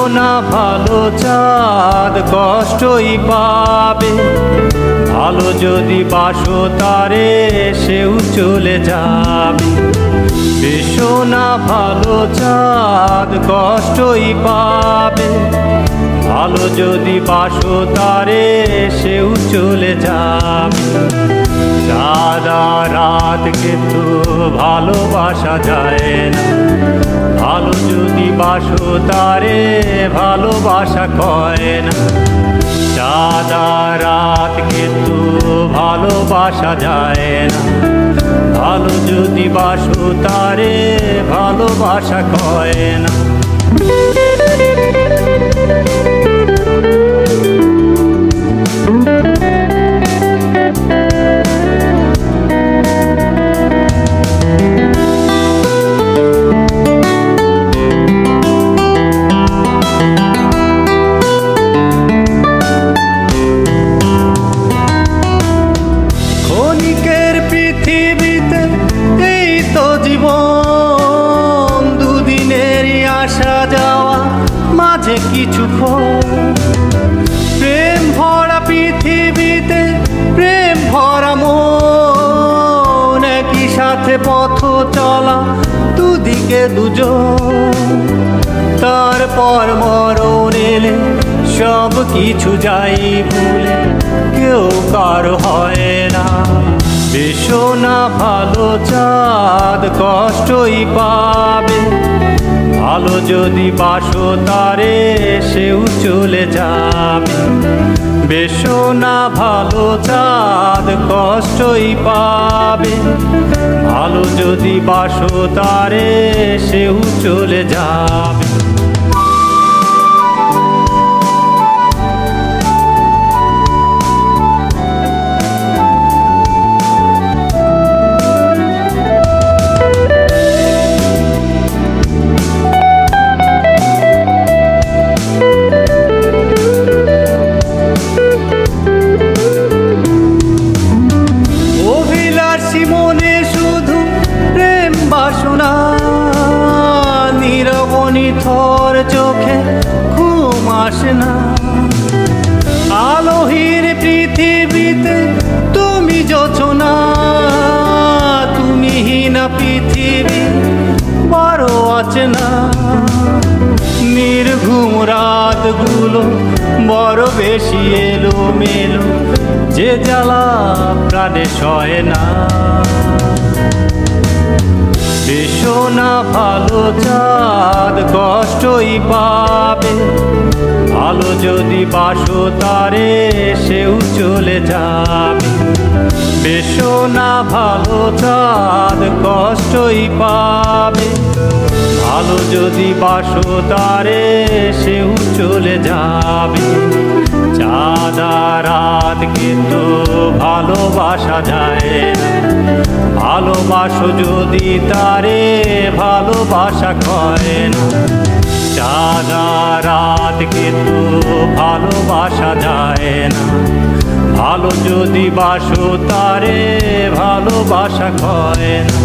না ভালো চাঁদ কষ্টই পাবে, ভালো যদি বাসো তারে সেও চলে যাবে। বেশো না ভালো চাঁদ কষ্টই পাবে, ভালো যদি বাসো তারে সেও চলে যাবে। চাঁদ আর রাত কিন্তু ভালোবাসা যায় না, ভালো যদি বাসো তারে ভালোবাসা কয় না। চাঁদ আর রাত কিন্তু ভালোবাসা যায় না, ভালো যদি বাসো তারে ভালোবাসা কয় না। ক্ষণিকের পৃথিবীতে এই তো জীবন, দুদিনেরই আসা যাওয়া মাঝে কিছুক্ষণ। প্রেম ভরা পৃথিবীতে প্রেম ভরা মন, একই সাথে পথ চলা দুদিকে দুজন। তারপর মরণ এলে সব কিছু যাই ভুলে, কেউ কারো হয় না। বেশো না ভালো চাঁদ কষ্টই পাবে, ভালো যদি বাসো তারে সেও চলে যাবে। বেশো না ভালো চাঁদ কষ্টই পাবে, ভালো যদি বাসো তারে সেও চলে যাবে। মনে শুধু প্রেম বাসনা, নীরবনি থর চোখে ঘুম আসে না। আলোহীন পৃথিবীতে তুমি যোছনা, তুমি হীনা পৃথিবী বড় আছে না। নির্ঘুম রাতগুলো বড় বেশি এলো মেলো, যে জ্বালা প্রাণে সয় না। বেশো না ভালো চাঁদ কষ্টই পাবে, ভালো যদি বাসো তারে সেও চলে যাবে। বেশো না ভালো চাঁদ কষ্টই পাবে, ভালো যদি বাসো তারে সেও চলে যাবে। চাঁদ আর রাত কিন্তু ভালোবাসা যায় না, ভালোবাসো যদি তারে ভালোবাসা কয় না। চাঁদ আর রাত কিন্তু ভালোবাসা যায় না, ভালো যদি বাসো তারে ভালোবাসা কয় না।